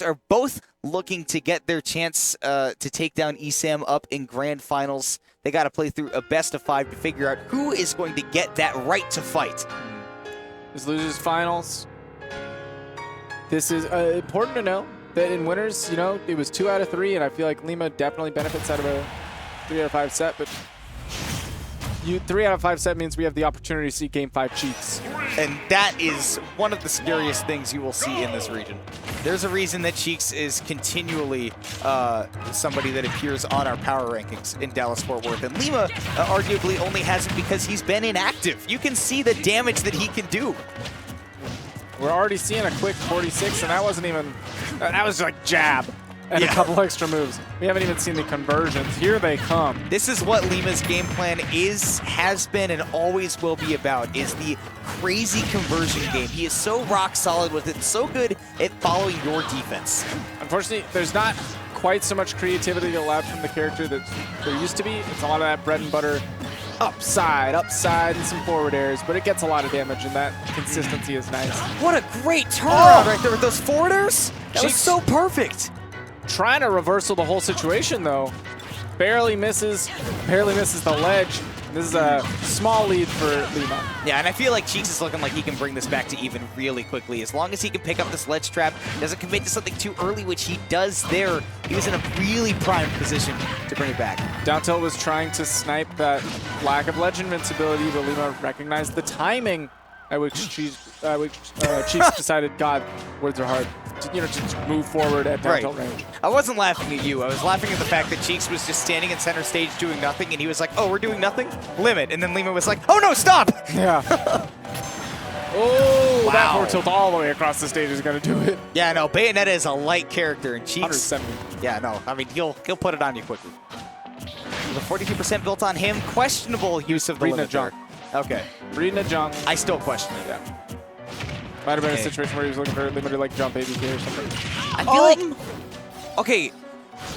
are both looking to get their chance to take down ESAM up in grand finals. They got to play through a best of 5 to figure out who is going to get that right to fight. This losers finals. This is important to know that in winners, you know, it was 2 out of 3, and I feel like Lima definitely benefits out of a 3 out of 5 set, but 3 out of 5 set means we have the opportunity to see Game 5 Cheeks. And that is one of the scariest things you will see in this region. There's a reason that Cheeks is continually somebody that appears on our power rankings in Dallas-Fort Worth. And Lima arguably only has it because he's been inactive. You can see the damage that he can do. We're already seeing a quick 46, and that wasn't even, that was like jab and a couple extra moves. We haven't even seen the conversions. Here they come. This is what Lima's game plan is, has been, and always will be about, is the crazy conversion game. He is so rock solid with it, so good at following your defense. Unfortunately, there's not quite so much creativity allowed from the character that there used to be. It's a lot of that bread and butter upside, and some forward airs, but it gets a lot of damage, and that consistency is nice. What a great turnaround right there with those forward airs. That was Cheeks so perfect. trying to reversal the whole situation, though. Barely misses the ledge. This is a small lead for Lima. Yeah, and I feel like Cheeks is looking like he can bring this back to even really quickly. As long as he can pick up this ledge trap, doesn't commit to something too early, which he does there. He was in a really prime position to bring it back. Down tilt was trying to snipe that lack of ledge invincibility, but Lima recognized the timing at which Cheeks decided, God, words are hard. You know, to move forward at down tilt range. I wasn't laughing at you. I was laughing at the fact that Cheeks was just standing in center stage doing nothing, and he was like, oh, we're doing nothing? Limit. And then Lima was like, oh, no, stop! Yeah. Oh, wow. That forward tilt all the way across the stage is going to do it. Yeah, no, Bayonetta is a light character, and Cheeks... 170. Yeah, no, I mean, he'll put it on you quickly. The 42% built on him. Questionable use of the limit jump. Okay. Reading a jump. I still question it. Yeah. Might have been a situation where he was looking for a limited like jump ABK or something. I feel like, okay,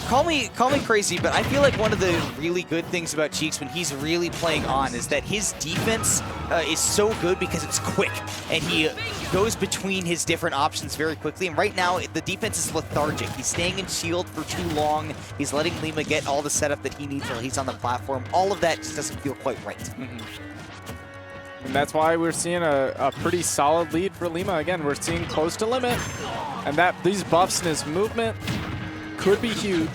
call me crazy, but I feel like one of the really good things about Cheeks when he's really playing on is that his defense is so good because it's quick, and he goes between his different options very quickly. And right now, the defense is lethargic. He's staying in shield for too long. He's letting Lima get all the setup that he needs while he's on the platform. All of that just doesn't feel quite right. Mm-hmm. And that's why we're seeing a pretty solid lead for Lima. Again, we're seeing close to limit, and that these buffs in his movement could be huge.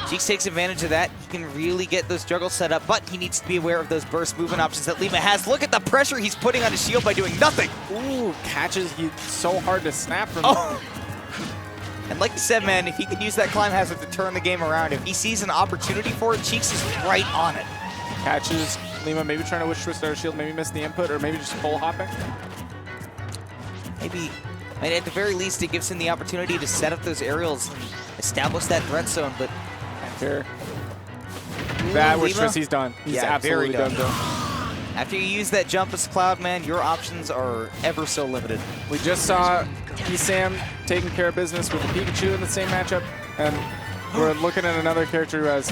Cheeks takes advantage of that. He can really get those juggles set up, but he needs to be aware of those burst movement options that Lima has. Look at the pressure he's putting on his shield by doing nothing. Ooh, catches. He's so hard to snap from. Oh. And like you said, man, if he could use that climb hazard to turn the game around, if he sees an opportunity for it, Cheeks is right on it. Catches Lima, maybe trying to wish twist our shield, maybe miss the input, or maybe just full hopping. Maybe, and at the very least, it gives him the opportunity to set up those aerials and establish that threat zone, but... Fair. That wish twist, he's done. He's absolutely done. After you use that jump as Cloud, man, your options are ever so limited. We just saw ESAM taking care of business with the Pikachu in the same matchup, and we're looking at another character who has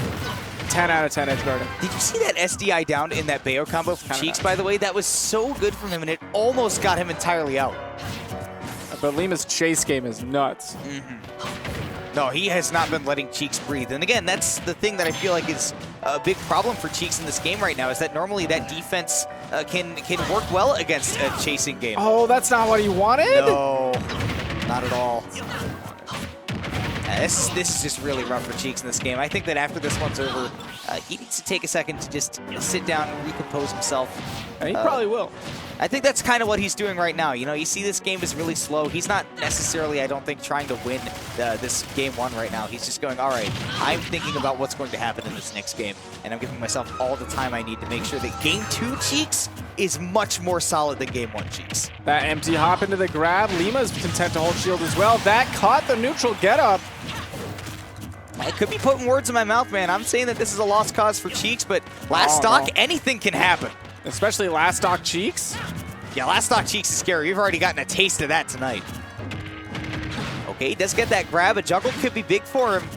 10 out of 10 edge guarding. Did you see that SDI down in that Bayo combo from Cheeks, by the way? That was so good from him, and it almost got him entirely out. But Lima's chase game is nuts. No, he has not been letting Cheeks breathe. And again, that's the thing that I feel like is a big problem for Cheeks in this game right now, is that normally that defense can work well against a chasing game. Oh, that's not what he wanted? No, not at all. This is just really rough for Cheeks in this game. I think that after this one's over, he needs to take a second to just sit down and recompose himself. And he probably will. I think that's kind of what he's doing right now. You know, you see this game is really slow. He's not necessarily, I don't think, trying to win this game one right now. He's just going, all right, I'm thinking about what's going to happen in this next game, and I'm giving myself all the time I need to make sure that game 2 Cheeks is much more solid than game 1 Cheeks. That empty hop into the grab. Lima's content to hold shield as well. That caught the neutral get up. I could be putting words in my mouth, man. I'm saying that this is a lost cause for Cheeks, but last stock, anything can happen. Especially last stock Cheeks. Yeah, last stock Cheeks is scary. We've already gotten a taste of that tonight. Okay, he does get that grab. A juggle could be big for him.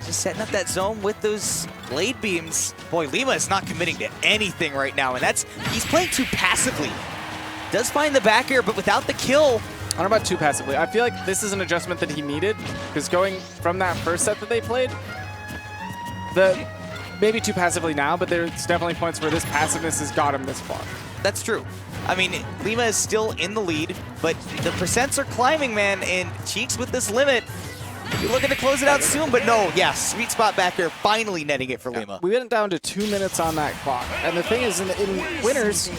Just setting up that zone with those blade beams. Boy, Lima is not committing to anything right now, and he's playing too passively. Does find the back air, but without the kill, I don't know about too passively. I feel like this is an adjustment that he needed, because going from that first set that they played, maybe too passively now, but there's definitely points where this passiveness has got him this far. That's true. I mean, Lima is still in the lead, but the percents are climbing, man, and Cheeks with this limit, you're looking to close it out soon, but no, yeah, sweet spot back here, finally netting it for Lima. We went down to 2 minutes on that clock, and the thing is, in winners,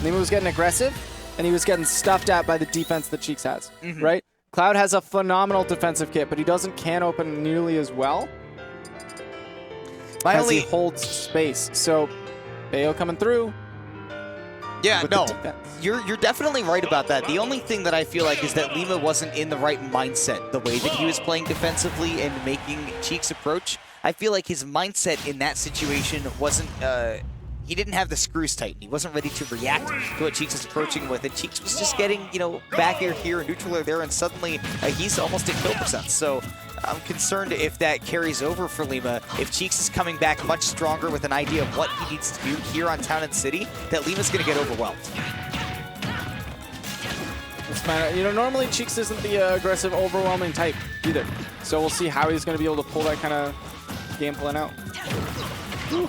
Lima was getting aggressive, and he was getting stuffed at by the defense that Cheeks has, right? Cloud has a phenomenal defensive kit, but he doesn't can open nearly as well as he holds space. So, Bayo coming through. Yeah, no, you're definitely right about that. The only thing that I feel like is that Lima wasn't in the right mindset, the way that he was playing defensively and making Cheeks approach. I feel like his mindset in that situation wasn't, he didn't have the screws tight. He wasn't ready to react to what Cheeks is approaching with. And Cheeks was just getting, you know, back air here, neutral air there, and suddenly he's almost at kill percent. So I'm concerned if that carries over for Lima. If Cheeks is coming back much stronger with an idea of what he needs to do here on Town and City, that Lima's going to get overwhelmed. You know, normally Cheeks isn't the aggressive, overwhelming type either. So we'll see how he's going to be able to pull that kind of game plan out. Ooh.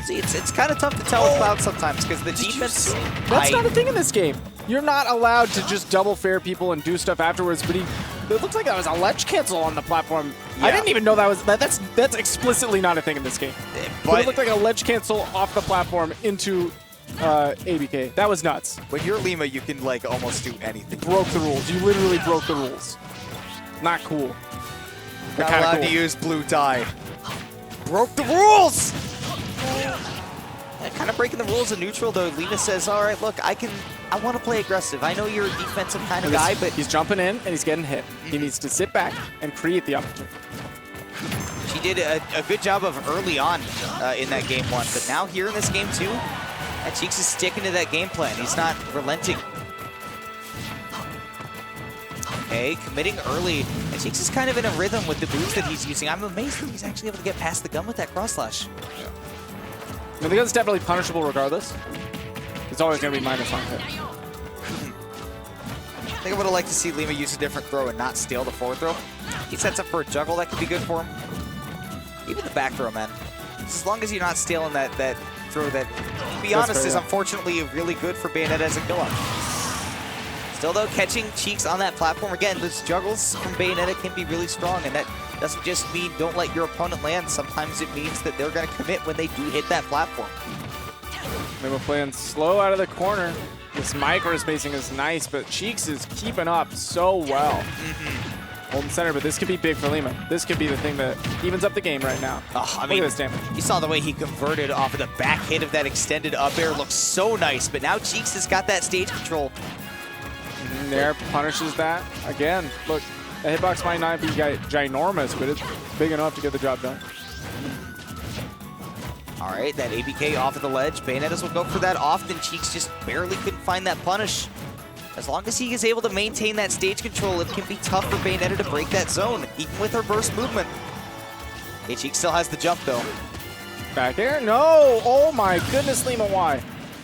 See, it's kind of tough to tell with Cloud sometimes because the defense... That's not a thing in this game. You're not allowed to just double fair people and do stuff afterwards, but it looks like that was a ledge cancel on the platform. Yeah. I didn't even know that was... That's explicitly not a thing in this game. But it looked like a ledge cancel off the platform into ABK. That was nuts. When you're Lima, you can, like, almost do anything. Broke the rules. You literally broke the rules. Not cool. Not allowed to use blue tie. Broke the rules! Kind of breaking the rules in neutral, though. Lima says, all right, look, I want to play aggressive. I know you're a defensive kind of guy, but... He's jumping in, and he's getting hit. He needs to sit back and create the opportunity. She did a good job of early on in that game one, but now here in this game two, Cheeks is sticking to that game plan. He's not relenting. Okay, committing early. And Cheeks is kind of in a rhythm with the moves that he's using. I'm amazed that he's actually able to get past the gun with that cross slash. Yeah. I mean, the gun's definitely punishable regardless. It's always going to be minus on hit. I think I would have liked to see Lima use a different throw and not steal the forward throw. He sets up for a juggle, that could be good for him. Even the back throw, man. As long as you're not stealing that throw that, to be honest, is unfortunately really good for Bayonetta as a kill-off. Still, though, catching Cheeks on that platform, again, those juggles from Bayonetta can be really strong, and that doesn't just mean don't let your opponent land. Sometimes it means that they're going to commit when they do hit that platform. They were playing slow out of the corner. This micro spacing is nice, but Cheeks is keeping up so well. Holding center, but this could be big for Lima. This could be the thing that evens up the game right now. Oh, I mean, look at this damage. You saw the way he converted off of the back hit of that extended up air. Looks so nice, but now Cheeks has got that stage control. There punishes that. Again, look, the hitbox might not be ginormous, but it's big enough to get the job done. All right, that ABK off of the ledge. Bayonettas will go for that often. Cheeks just barely couldn't find that punish. As long as he is able to maintain that stage control, it can be tough for Bayonetta to break that zone, even with her burst movement. Okay, Cheeks still has the jump, though. Back air? No! Oh my goodness, Lima, why?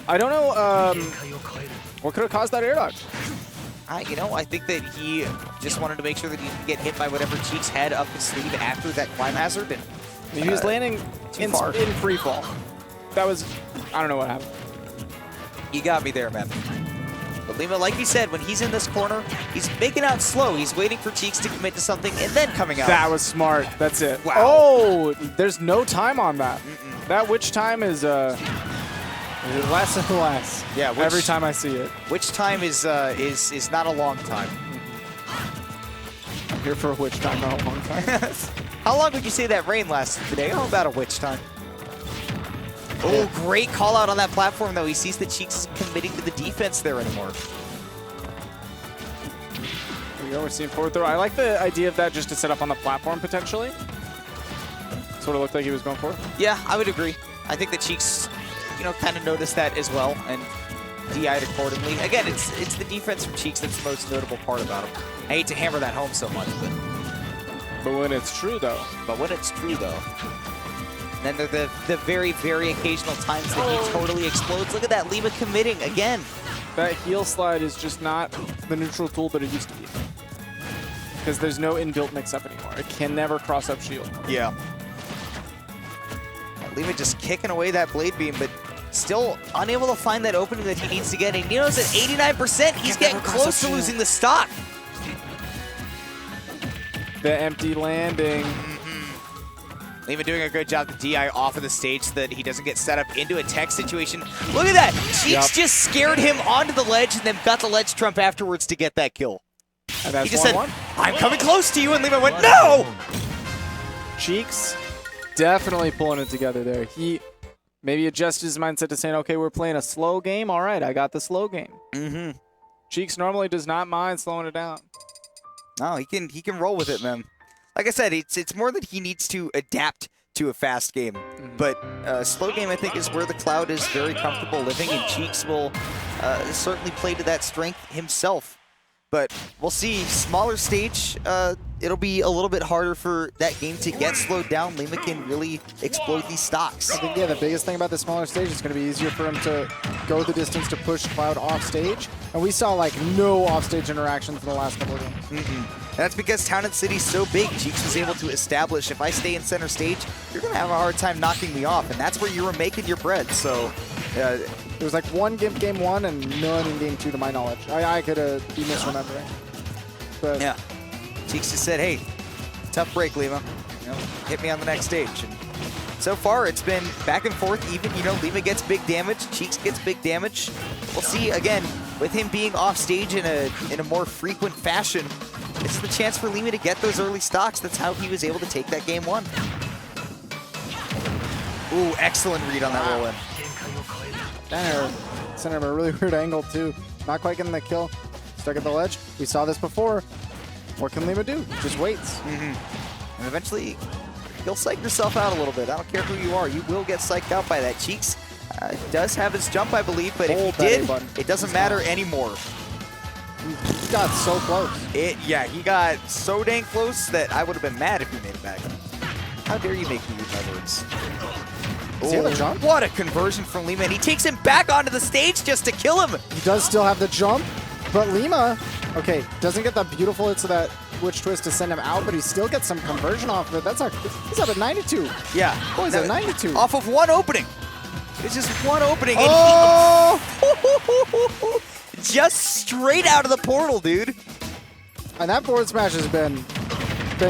I don't know what could have caused that air dodge. You know, I think that he just wanted to make sure that he didn't get hit by whatever Cheeks had up his sleeve after that climb hazard. And, he was landing in free fall. That was, I don't know what happened. You got me there, man. But Lima, like you said, when he's in this corner, he's making out slow. He's waiting for Cheeks to commit to something and then coming out. That was smart. That's it. Wow. Oh, there's no time on that. That witch time is less and less. Yeah, every time I see it. Witch time is not a long time. I'm here for a witch time, not a long time. How long would you say that rain lasted today? Oh, about a witch time. Oh, great call out on that platform, though. He sees that Cheeks isn't committing to the defense there anymore. There we go. We're seeing forward throw. I like the idea of that just to set up on the platform, potentially. Sort of looked like he was going for it. Yeah, I would agree. I think that Cheeks, you know, kind of noticed that as well and DI'd accordingly. Again, it's the defense from Cheeks that's the most notable part about him. I hate to hammer that home so much, but when it's true, though. But when it's true, though. And then the very, very occasional times that he totally explodes. Look at that, Lima committing again. That heel slide is just not the neutral tool that it used to be. Because there's no inbuilt mix-up anymore. It can never cross up shield. Yeah. Lima just kicking away that blade beam, but still unable to find that opening that he needs to get. And Nino's at 89%. He's getting close to losing the stock. The empty landing. Lima doing a good job to DI off of the stage so that he doesn't get set up into a tech situation. Look at that. Cheeks just scared him onto the ledge and then got the ledge trump afterwards to get that kill. And that's He just 1-1. said, I'm coming close to you, and Lima went, no! Cheeks definitely pulling it together there. He maybe adjusted his mindset to saying, okay, we're playing a slow game. All right, I got the slow game. Cheeks normally does not mind slowing it down. No, he can roll with it, man. Like I said, it's more that he needs to adapt to a fast game. But slow game, I think, is where the Cloud is very comfortable living, and Cheeks will certainly play to that strength himself. But we'll see. Smaller stage, it'll be a little bit harder for that game to get slowed down. Lima can really explode these stocks. I think, yeah, the biggest thing about the smaller stage is going to be easier for him to go the distance to push Cloud off stage. And we saw, like, no off-stage interactions in the last couple of games. That's because Town and City's so big. Cheeks was able to establish, if I stay in center stage, you're going to have a hard time knocking me off. And that's where you were making your bread. So there was like one game 1 and none in game 2 to my knowledge. I could be misremembering. But yeah, Cheeks just said, hey, tough break, Lima. You know, hit me on the next stage. And so far, it's been back and forth even. You know, Lima gets big damage, Cheeks gets big damage. We'll see, again, with him being off stage in a more frequent fashion, this is the chance for Lima to get those early stocks. That's how he was able to take that game 1. Ooh, excellent read on that roll-in. Sent him a really weird angle, too. Not quite getting the kill. Stuck at the ledge. We saw this before. What can Lima do? Just waits. And eventually, you'll psych yourself out a little bit. I don't care who you are. You will get psyched out by that. Cheeks does have his jump, I believe, but if he did, it doesn't matter anymore. He got so close. Yeah, he got so dang close that I would have been mad if he made it back. How dare you make me use my words? Does he have a jump? What a conversion from Lima, and he takes him back onto the stage just to kill him. He does still have the jump, but Lima, okay, doesn't get the beautiful hits of that witch twist to send him out, but he still gets some conversion off of it. He's up at 92. Yeah. Oh, he's at 92. Off of one opening. It's just one opening. Oh! And just straight out of the portal, dude. And that board smash has been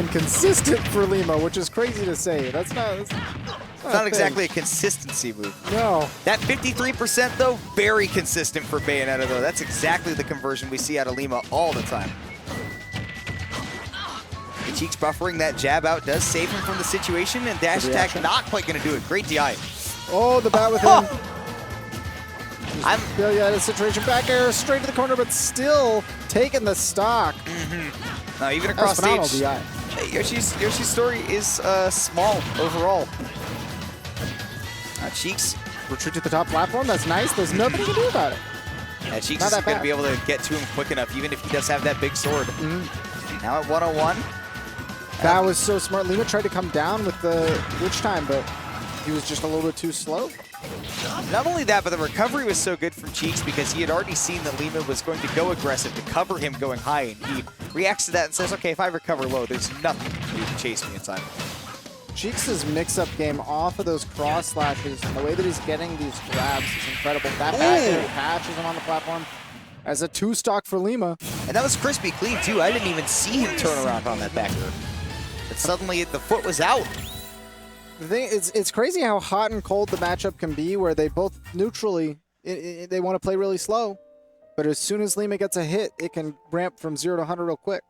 consistent for Lima, which is crazy to say. That's not exactly a consistency move. No. That 53%, though, very consistent for Bayonetta, though. That's exactly the conversion we see out of Lima all the time. The Cheeks buffering that jab out does save him from the situation, and dash attack not quite going to do it. Great DI. Oh, the bat with him. Yeah, the situation back air straight to the corner, but still taking the stock. Now, even across stage, DI. Yoshi's story is small overall. Cheeks retreat to the top platform. That's nice. There's nothing you can do about it. Yeah, Cheeks isn't going to be able to get to him quick enough, even if he does have that big sword. Now at 101. That was so smart. Lima tried to come down with the witch time, but he was just a little bit too slow. Not only that, but the recovery was so good from Cheeks because he had already seen that Lima was going to go aggressive to cover him going high, and he reacts to that and says, okay, if I recover low, there's nothing you can chase me in time. Cheeks' mix-up game off of those cross slashes and the way that he's getting these grabs is incredible. That back air catches him on the platform as a 2-stock for Lima. And that was crispy clean, too. I didn't even see him turn around on that back air. But suddenly the foot was out. The thing is, it's crazy how hot and cold the matchup can be, where they both neutrally, they want to play really slow. But as soon as Lima gets a hit, it can ramp from 0 to 100 real quick.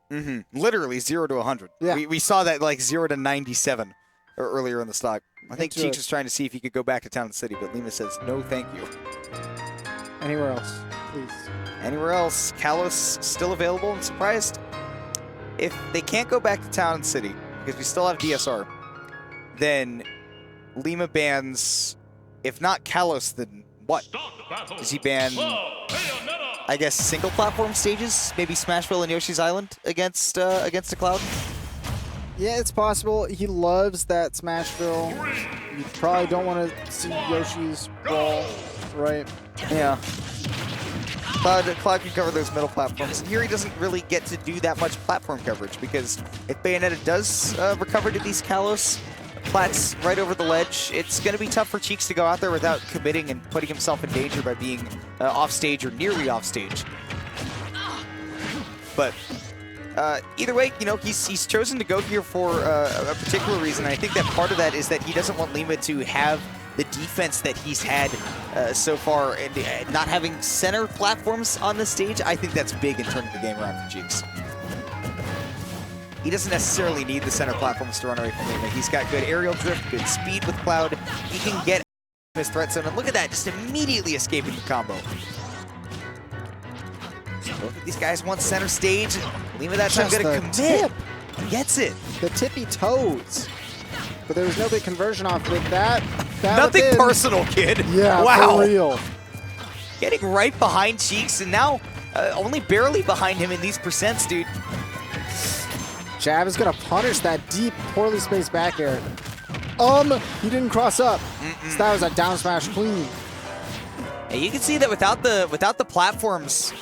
Literally 0 to 100. Yeah. We saw that like 0 to 97 earlier in the stock. I think Cheeks was trying to see if he could go back to Town and City, but Lima says, no, thank you. Anywhere else, please. Anywhere else. Kalos still available. I'm surprised if they can't go back to Town and City, because we still have DSR, then Lima bans, if not Kalos, then what? Does he ban, I guess, single platform stages? Maybe Smashville and Yoshi's Island against a Cloud? Yeah, it's possible. He loves that Smashville. You probably don't want to see Yoshi's wall, right? Yeah. Cloud can cover those middle platforms. And here he doesn't really get to do that much platform coverage because if Bayonetta does recover to these Kalos plats right over the ledge, it's going to be tough for Cheeks to go out there without committing and putting himself in danger by being off stage or nearly off stage. But either way, you know, he's chosen to go here for a particular reason. And I think that part of that is that he doesn't want Lima to have the defense that he's had so far, and not having center platforms on the stage. I think that's big in turning the game around for Cheeks. He doesn't necessarily need the center platforms to run away from Lima. He's got good aerial drift, good speed with Cloud. He can get his threat zone, and look at that, just immediately escaping the combo. Both of these guys want center stage. Lima that time gonna commit. Tip. Gets it. The tippy toes. But there was no big conversion off with that. Nothing personal, kid. Yeah, wow. For real. Getting right behind Cheeks, and now only barely behind him in these percents, dude. Jab is gonna punish that deep, poorly spaced back air. He didn't cross up. So that was a down smash clean. And you can see that without the platforms,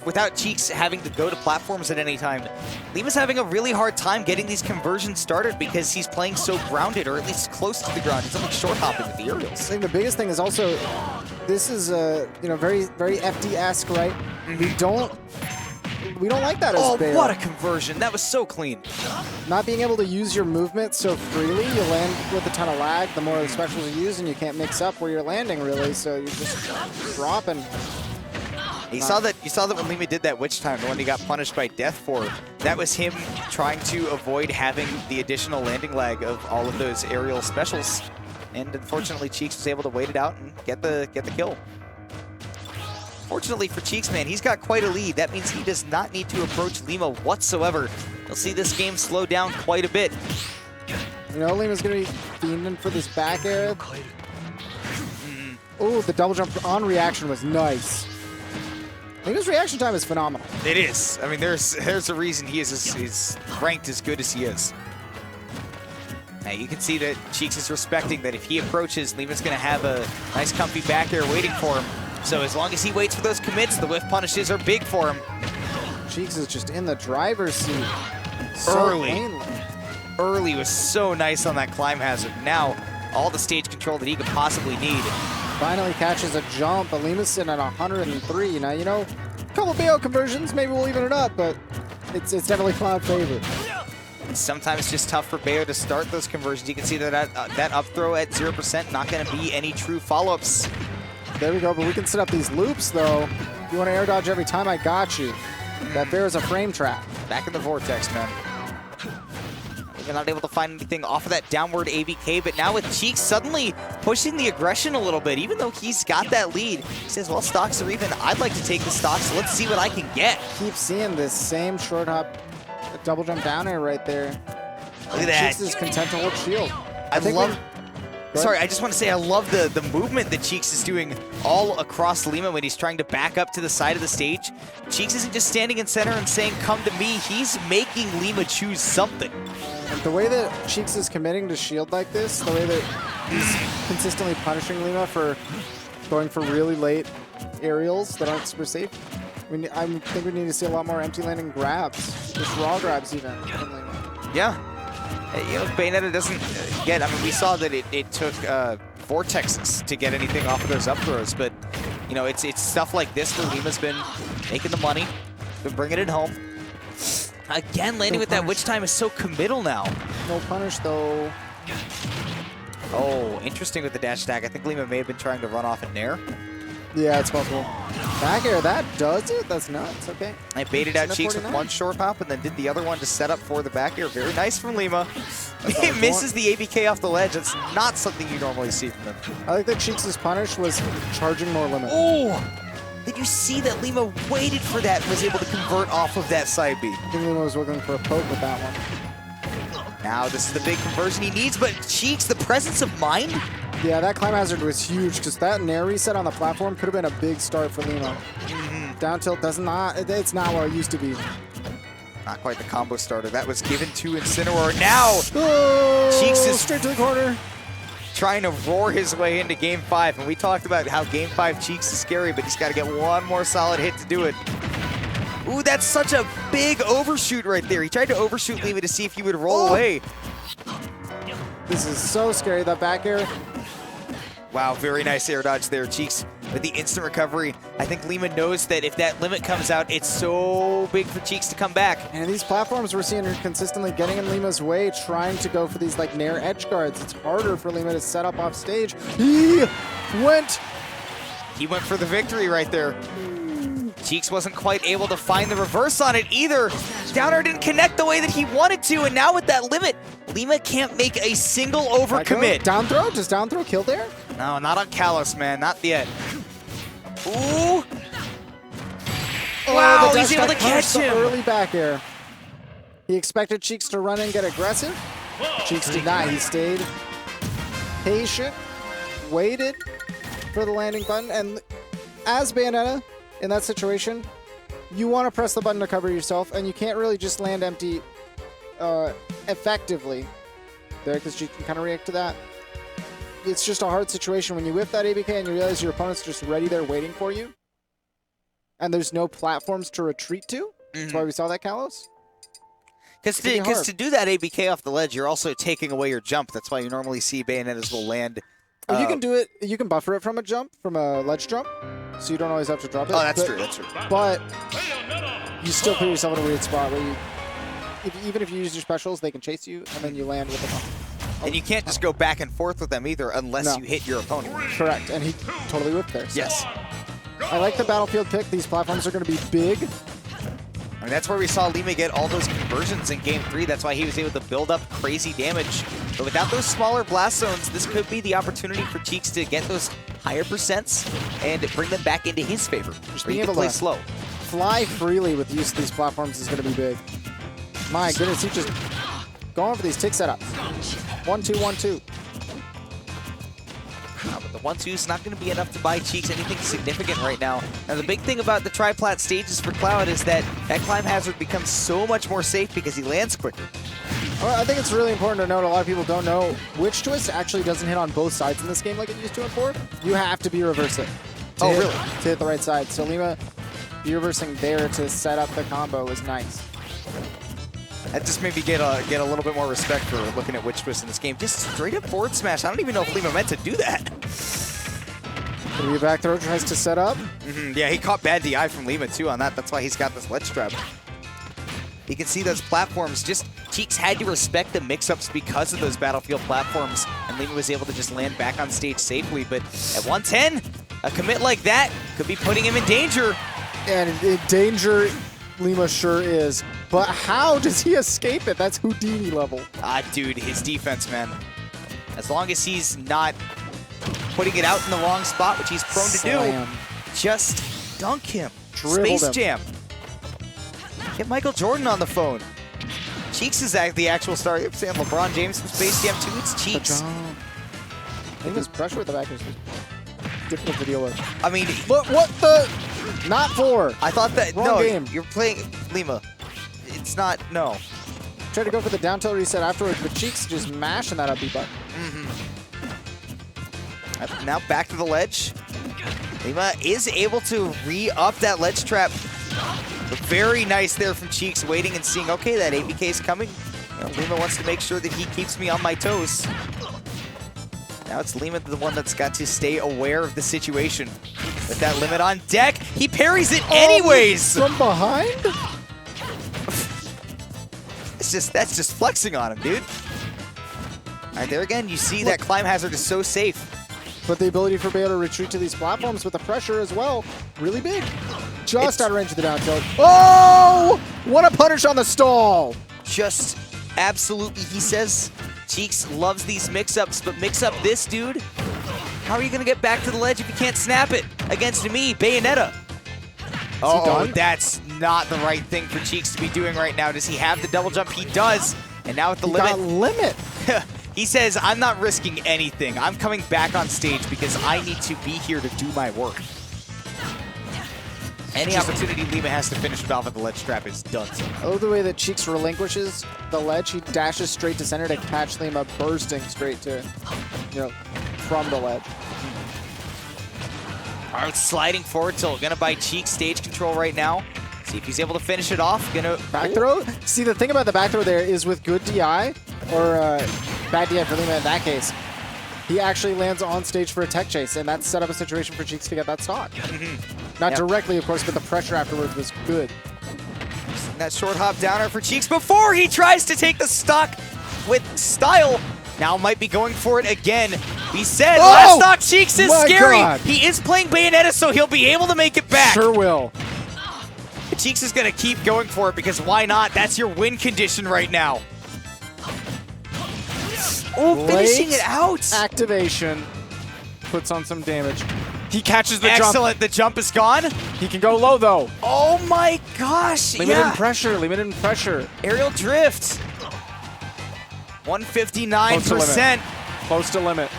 without Cheeks having to go to platforms at any time, Lima's having a really hard time getting these conversions started because he's playing so grounded, or at least close to the ground. He's only short hopping with the aerials. I think the biggest thing is also, this is you know, very FD-esque, right? We don't like that as Bayo. What a conversion. That was so clean. Not being able to use your movement so freely, you land with a ton of lag. The more the specials are used, and you can't mix up where you're landing, really, so you're just dropping. You saw that when Lima did that witch time, the one he got punished by death for, that was him trying to avoid having the additional landing lag of all of those aerial specials. And unfortunately, Cheeks was able to wait it out and get the kill. Fortunately for Cheeks, man, he's got quite a lead. That means he does not need to approach Lima whatsoever. You'll see this game slow down quite a bit. You know, Lima's going to be fiending for this back air. Oh, the double jump on reaction was nice. Lima's reaction time is phenomenal. It is. I mean, there's a reason he is ranked as good as he is. Now you can see that Cheeks is respecting that if he approaches, Lima's going to have a nice comfy back air waiting for him. So as long as he waits for those commits, the whiff punishes are big for him. Cheeks is just in the driver's seat. Early was so nice on that climb hazard. Now, all the stage control that he could possibly need. Finally catches a jump, but Lima's sitting at 103. Now, you know, a couple of Bayo conversions, maybe we'll even it up, but it's definitely Cloud favorite. It's sometimes just tough for Bayo to start those conversions. You can see that that up throw at 0%, not going to be any true follow-ups. There we go, but we can set up these loops, though. If you want to air dodge every time, I got you. That bear is a frame trap. Back in the vortex, man. You're not able to find anything off of that downward ABK, but now with Cheeks suddenly pushing the aggression a little bit, even though he's got that lead. He says, well, stocks are even. I'd like to take the stocks, so let's see what I can get. Keep seeing this same short hop, double jump down air right there. Look at that. Cheeks is content to hold shield. Sorry, I just want to say I love the movement that Cheeks is doing all across Lima when he's trying to back up to the side of the stage. Cheeks isn't just standing in center and saying, come to me. He's making Lima choose something. And the way that Cheeks is committing to shield like this, the way that he's consistently punishing Lima for going for really late aerials that aren't super safe, I think we need to see a lot more empty landing grabs, just raw grabs even from Lima. Yeah. You know, Bayonetta doesn't get, I mean, we saw that it took vortexes to get anything off of those up throws, but, you know, it's stuff like this where Lima's been making the money, been bringing it home. Again, landing with that witch time is so committal now. No punish, though. Oh, interesting with the dash attack. I think Lima may have been trying to run off a nair. Yeah, it's possible. Back air, that does it? That's nuts, okay. I baited out Cheeks with one short hop and then did the other one to set up for the back air. Very nice from Lima. He misses the ABK off the ledge. That's not something you normally see from him. I think that Cheeks' punish was charging more limit. Oh! Did you see that Lima waited for that and was able to convert off of that side B? I think Lima was looking for a poke with that one. Now this is the big conversion he needs, but Cheeks, the presence of mind? Yeah, that climb hazard was huge because that nair reset on the platform could have been a big start for Lima. Down tilt it's not where it used to be. Not quite the combo starter. That was given to Incineroar. Now, Oh, Cheeks is straight to the corner. trying to roar his way into Game 5. And we talked about how Game 5 Cheeks is scary, but he's got to get one more solid hit to do it. Ooh, that's such a big overshoot right there. He tried to overshoot Lima to see if he would roll away. This is so scary, that back air. Wow, very nice air dodge there, Cheeks. With the instant recovery, I think Lima knows that if that limit comes out, it's so big for Cheeks to come back. And these platforms we're seeing are consistently getting in Lima's way, trying to go for these like nair edge guards. It's harder for Lima to set up off stage. He went for the victory right there. Cheeks wasn't quite able to find the reverse on it either. Downer didn't connect the way that he wanted to, and now with that limit, Lima can't make a single overcommit. Down throw? Does down throw kill there? No, not on Kalos, man. Not yet. Ooh. Wow, the he's able to dash catch the him. early back air. He expected Cheeks to run and get aggressive. Cheeks did not. He stayed patient, waited for the landing button, and as Bayonetta in that situation, you want to press the button to cover yourself, and you can't really just land empty effectively there because you can kind of react to that. It's just a hard situation when you whip that ABK and you realize your opponent's just ready there waiting for you, and there's no platforms to retreat to. That's why we saw that Kalos. Because to do that ABK off the ledge, you're also taking away your jump. That's why you normally see Bayonettas will land. Well, you can do it. You can buffer it from a ledge jump, so you don't always have to drop it. Oh, that's true. That's true. But you still put yourself in a weird spot where even if you use your specials, they can chase you, and then you land with them. And you can't just go back and forth with them either unless you hit your opponent. Correct, and he totally whipped there. So. Yes. I like the battlefield pick. These platforms are going to be big. I mean, that's where we saw Lima get all those conversions in Game 3. That's why he was able to build up crazy damage. But without those smaller blast zones, this could be the opportunity for Cheeks to get those higher percents and bring them back into his favor. Just being being able play to slow. Fly freely with use of these platforms is going to be big. My goodness, he just going for these tick setups. 1-2, 1-2. But the 1-2 is not going to be enough to buy Cheeks anything significant right now. Now, the big thing about the tri-plat stages for Cloud is that climb hazard becomes so much more safe because he lands quicker. Well, I think it's really important to note a lot of people don't know which twist actually doesn't hit on both sides in this game like it used to in 4. You have to be reverse it. To hit the right side. So Lima, be reversing there to set up the combo is nice. That just made me get a little bit more respect for looking at witch twist in this game. Just straight up forward smash. I don't even know if Lima meant to do that. Maybe back throw tries to set up. Yeah, he caught bad DI from Lima too on that. That's why he's got this ledge trap. You can see those platforms. Just Cheeks had to respect the mix-ups because of those battlefield platforms, and Lima was able to just land back on stage safely. But at 110, a commit like that could be putting him in danger. And in danger, Lima sure is. But how does he escape it? That's Houdini level. Dude, his defense, man. As long as he's not putting it out in the wrong spot, which he's prone to do, just dunk him. Dribbled Space him. Jam. Get Michael Jordan on the phone. Cheeks is the actual star. You're saying LeBron James from Space Jam 2. It's Cheeks. I think his pressure with the backers was difficult to deal with. I mean, What the? Not 4. I thought that, Wrong game. You're playing Lima. It's not, no. Tried to go for the down tilt reset afterwards, but Cheeks just mashing that up B button. Now back to the ledge. Lima is able to re-up that ledge trap. But very nice there from Cheeks, waiting and seeing, okay, that ABK is coming. Lima wants to make sure that he keeps me on my toes. Now it's Lima, the one that's got to stay aware of the situation. With that limit on deck, he parries it anyways! From behind? That's just flexing on him, dude. All right, there again, you see that climb hazard is so safe. But the ability for Bayo to retreat to these platforms with the pressure as well, really big. Just out of range of the down tilt. Oh! What a punish on the stall! Just absolutely, he says, Cheeks loves these mix-ups, but mix up this, dude. How are you going to get back to the ledge if you can't snap it against me, Bayonetta? Oh, that's not the right thing for Cheeks to be doing right now. Does he have the double jump? He does. And now with the limit. He says, I'm not risking anything. I'm coming back on stage because I need to be here to do my work. Any opportunity Lima has to finish it off at the ledge trap is done. I love the way that Cheeks relinquishes the ledge. He dashes straight to center to catch Lima bursting straight to, from the ledge. All right, sliding forward, so gonna buy Cheeks stage control right now. See if he's able to finish it off. Gonna back throw. See, the thing about the back throw there is with good DI, or bad DI for Lima in that case, he actually lands on stage for a tech chase, and that set up a situation for Cheeks to get that stock. Not directly, of course, but the pressure afterwards was good. That short hop downer for Cheeks before he tries to take the stock with style. Now might be going for it again. He said last stock Cheeks is scary. God. He is playing Bayonetta, so he'll be able to make it back. Sure will. Cheeks is going to keep going for it because why not? That's your win condition right now. Oh, finishing it out. Activation puts on some damage. He catches the jump. Excellent. The jump is gone. He can go low, though. Oh, my gosh. Limited pressure. Limited pressure. Aerial drift. 159%. Close to limit.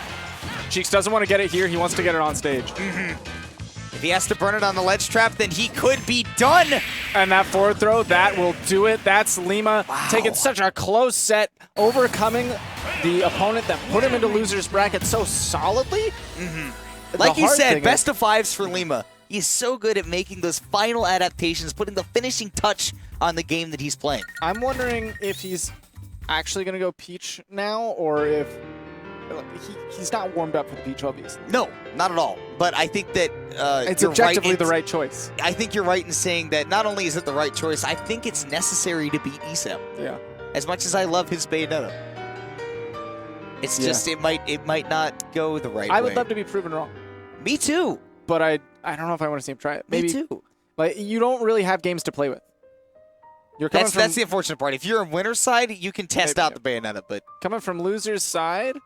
Cheeks doesn't want to get it here. He wants to get it on stage. If he has to burn it on the ledge trap, then he could be done. And that forward throw, that will do it. That's Lima taking such a close set, overcoming the opponent that put him into loser's bracket so solidly. Like you said, best of fives for Lima. He's so good at making those final adaptations, putting the finishing touch on the game that he's playing. I'm wondering if he's actually going to go Peach now, or if he's not warmed up for the Peach, obviously. No, not at all. But I think that it's objectively the right choice. I think you're right in saying that not only is it the right choice, I think it's necessary to beat Isam. Yeah. As much as I love his Bayonetta. It's just, it might not go the right way. I would love to be proven wrong. Me too. But I don't know if I want to see him try it. Maybe, Me too. Like, you don't really have games to play with. That's the unfortunate part. If you're on winner's side, you can test out the Bayonetta, but coming from loser's side,